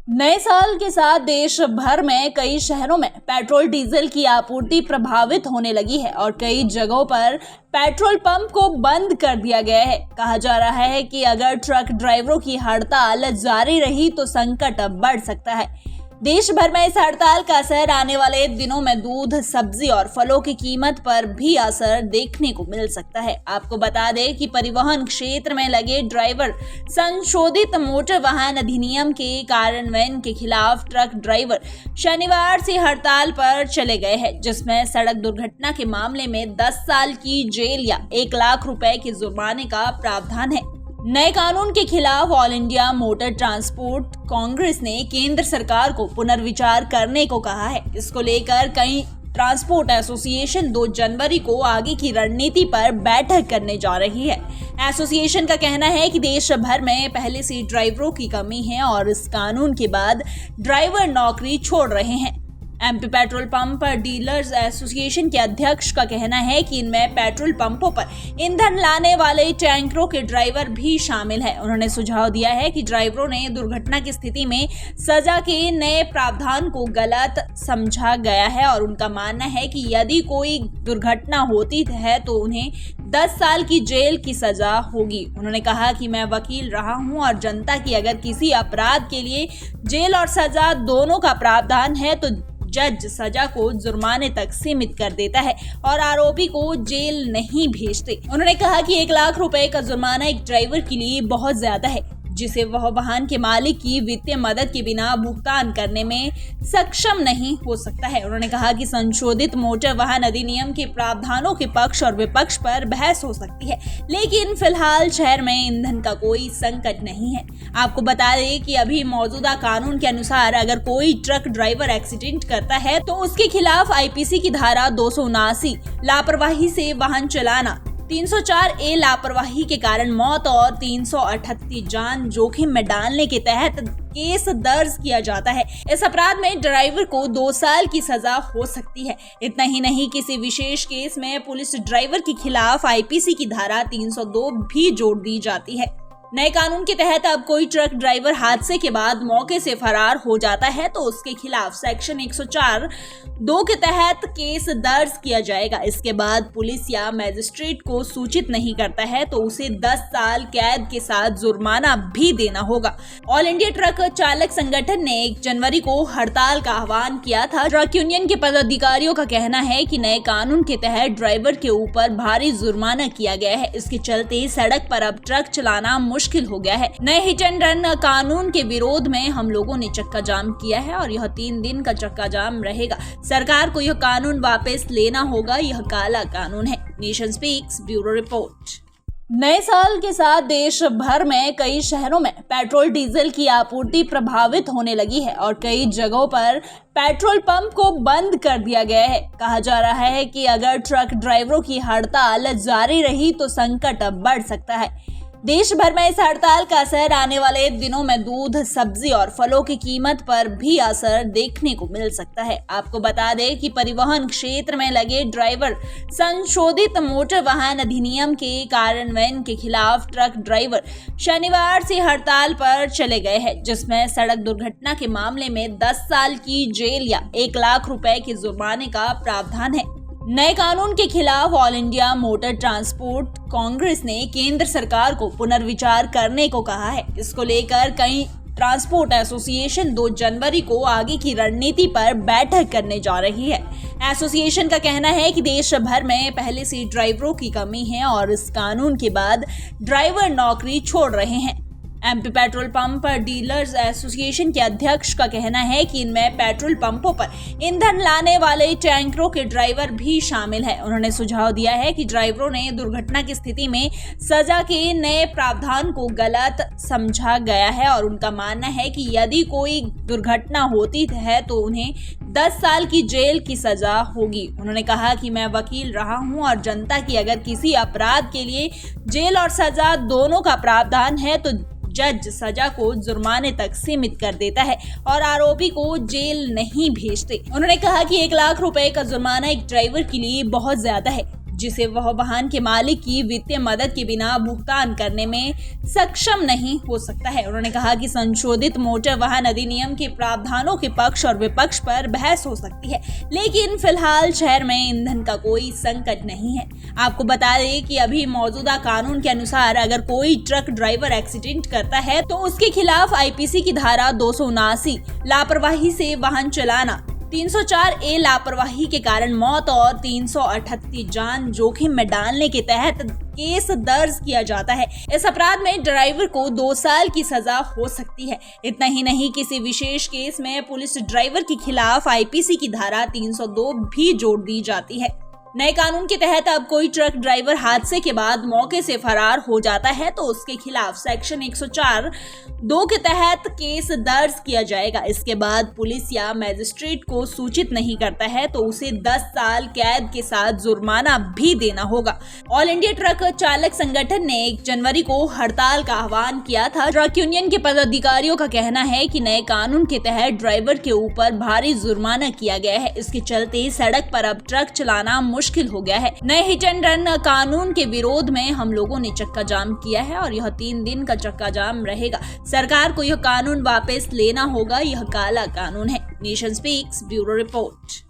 नए साल के साथ देश भर में कई शहरों में पेट्रोल डीजल की आपूर्ति प्रभावित होने लगी है और कई जगहों पर पेट्रोल पंप को बंद कर दिया गया है। कहा जा रहा है कि अगर ट्रक ड्राइवरों की हड़ताल जारी रही तो संकट बढ़ सकता है। देश भर में इस हड़ताल का असर आने वाले दिनों में दूध, सब्जी और फलों की कीमत पर भी असर देखने को मिल सकता है। आपको बता दें कि परिवहन क्षेत्र में लगे ड्राइवर संशोधित मोटर वाहन अधिनियम के कार्यान्वयन के खिलाफ ट्रक ड्राइवर शनिवार से हड़ताल पर चले गए हैं, जिसमें सड़क दुर्घटना के मामले में 10 साल की जेल या 1 लाख रुपए के जुर्माने का प्रावधान है। नए कानून के खिलाफ all India motor transport Congress ने केंद्र सरकार को पुनर्विचार करने को कहा है। इसको लेकर कई ट्रांसपोर्ट एसोसिएशन 2 जनवरी को आगे की रणनीति पर बैठक करने जा रही है। एसोसिएशन का कहना है कि देश भर में पहले से ड्राइवरों की कमी है और इस कानून के बाद ड्राइवर नौकरी छोड़ रहे हैं। MP petrol pump dealers association के अध्यक्ष का कहना है कि इनमें पेट्रोल पंपों पर ईंधन लाने वाले टैंकरों के ड्राइवर भी शामिल हैं। उन्होंने सुझाव दिया है कि ड्राइवरों ने दुर्घटना की स्थिति में सजा के नए प्रावधान को गलत समझा गया है और उनका मानना है कि यदि कोई दुर्घटना होती है तो उन्हें 10 साल की जेल की सजा होगी। उन्होंने कहा कि मैं वकील रहा हूं और जनता की अगर किसी अपराध के लिए जेल और सजा दोनों का प्रावधान है तो जज सजा को जुर्माने तक सीमित कर देता है और आरोपी को जेल नहीं भेजते। उन्होंने कहा कि 1 लाख रुपए का जुर्माना एक ड्राइवर के लिए बहुत ज्यादा है, जिसे वह वाहन के मालिक की वित्तीय मदद के बिना भुगतान करने में सक्षम नहीं हो सकता है। उन्होंने कहा कि संशोधित मोटर वाहन अधिनियम के प्रावधानों के पक्ष और विपक्ष पर बहस हो सकती है, लेकिन फिलहाल शहर में ईंधन का कोई संकट नहीं है। आपको बता दें कि अभी मौजूदा कानून के अनुसार अगर कोई ट्रक ड्राइवर एक्सीडेंट करता है तो उसके खिलाफ आईपीसी की धारा 279 लापरवाही से वाहन चलाना, 304A लापरवाही के कारण मौत और 338 जान जोखिम में डालने के तहत केस दर्ज किया जाता है। इस अपराध में ड्राइवर को 2 साल की सजा हो सकती है। इतना ही नहीं, किसी विशेष केस में पुलिस ड्राइवर के खिलाफ आईपीसी की धारा 302 भी जोड़ दी जाती है। नए कानून के तहत अब कोई ट्रक ड्राइवर हादसे के बाद मौके से फरार हो जाता है तो उसके खिलाफ सेक्शन 104(2) के तहत केस दर्ज किया जाएगा। इसके बाद पुलिस या मजिस्ट्रेट को सूचित नहीं करता है तो उसे 10 साल कैद के साथ जुर्माना भी देना होगा। ऑल इंडिया ट्रक चालक संगठन ने 1 जनवरी को हड़ताल का आह्वान किया था। ट्रक यूनियन के पदाधिकारियों का कहना है कि नए कानून के तहत ड्राइवर के ऊपर भारी जुर्माना किया गया है। इसके चलते सड़क पर अब ट्रक चलाना मुश्किल हो गया है। नए हिट एंड रन कानून के विरोध में हम लोगों ने चक्का जाम किया है और यह 3 दिन का चक्का जाम रहेगा। सरकार को यह कानून वापस लेना होगा, यह काला कानून है। Nation speaks bureau report. नए साल के साथ देश भर में कई शहरों में पेट्रोल डीजल की आपूर्ति प्रभावित होने लगी है और कई जगहों पर पेट्रोल पंप को बंद कर दिया गया है। कहा जा रहा है कि अगर ट्रक ड्राइवरों की हड़ताल जारी रही तो संकट बढ़ सकता है। देश भर में इस हड़ताल का असर आने वाले दिनों में दूध, सब्जी और फलों की कीमत पर भी असर देखने को मिल सकता है। आपको बता दें कि परिवहन क्षेत्र में लगे ड्राइवर संशोधित मोटर वाहन अधिनियम के कार्यान्वयन के खिलाफ ट्रक ड्राइवर शनिवार से हड़ताल पर चले गए हैं, जिसमें सड़क दुर्घटना के मामले में 10 साल की जेल या 1 लाख रुपए के जुर्माने का प्रावधान है। नए कानून के खिलाफ all India motor transport Congress ने केंद्र सरकार को पुनर्विचार करने को कहा है। इसको लेकर कई ट्रांसपोर्ट एसोसिएशन 2 जनवरी को आगे की रणनीति पर बैठक करने जा रही है। एसोसिएशन का कहना है कि देश भर में पहले से ड्राइवरों की कमी है और इस कानून के बाद ड्राइवर नौकरी छोड़ रहे हैं। MP petrol pump dealers association के अध्यक्ष का कहना है कि इनमें पेट्रोल पंपों पर ईंधन लाने वाले टैंकरों के ड्राइवर भी शामिल हैं। उन्होंने सुझाव दिया है कि ड्राइवरों ने दुर्घटना की स्थिति में सजा के नए प्रावधान को गलत समझा गया है और उनका मानना है कि यदि कोई दुर्घटना होती है तो उन्हें 10 साल की जेल की सजा होगी। उन्होंने कहा कि मैं वकील रहा हूं और जनता की अगर किसी अपराध के लिए जेल और सजा दोनों का प्रावधान है तो जज सजा को जुर्माने तक सीमित कर देता है और आरोपी को जेल नहीं भेजते। उन्होंने कहा कि 1 लाख रुपए का जुर्माना एक ड्राइवर के लिए बहुत ज्यादा है, जिसे वह वाहन के मालिक की वित्तीय मदद के बिना भुगतान करने में सक्षम नहीं हो सकता है। उन्होंने कहा कि संशोधित मोटर वाहन अधिनियम के प्रावधानों के पक्ष और विपक्ष पर बहस हो सकती है, लेकिन फिलहाल शहर में ईंधन का कोई संकट नहीं है। आपको बता दें कि अभी मौजूदा कानून के अनुसार अगर कोई ट्रक ड्राइवर एक्सीडेंट करता है तो उसके खिलाफ आईपीसी की धारा 279 लापरवाही से वाहन चलाना, 304A लापरवाही के कारण मौत और 338 जान जोखिम में डालने के तहत केस दर्ज किया जाता है। इस अपराध में ड्राइवर को 2 साल की सजा हो सकती है। इतना ही नहीं, किसी विशेष केस में पुलिस ड्राइवर के खिलाफ आईपीसी की धारा 302 भी जोड़ दी जाती है। नए कानून के तहत अब कोई ट्रक ड्राइवर हादसे के बाद मौके से फरार हो जाता है तो उसके खिलाफ सेक्शन 104(2) के तहत केस दर्ज किया जाएगा। इसके बाद पुलिस या मजिस्ट्रेट को सूचित नहीं करता है तो उसे 10 साल कैद के साथ जुर्माना भी देना होगा। ऑल इंडिया ट्रक चालक संगठन ने 1 जनवरी को हड़ताल का आह्वान किया था। ट्रक यूनियन के पदाधिकारियों का कहना है कि नए कानून के तहत ड्राइवर के ऊपर भारी जुर्माना किया गया है। इसके चलते सड़क पर अब ट्रक चलाना मुश्किल हो गया है। नए हिट एंड रन कानून के विरोध में हम लोगों ने चक्का जाम किया है और यह 3 दिन का चक्का जाम रहेगा। सरकार को यह कानून वापस लेना होगा। यह काला कानून है। Nation speaks bureau report.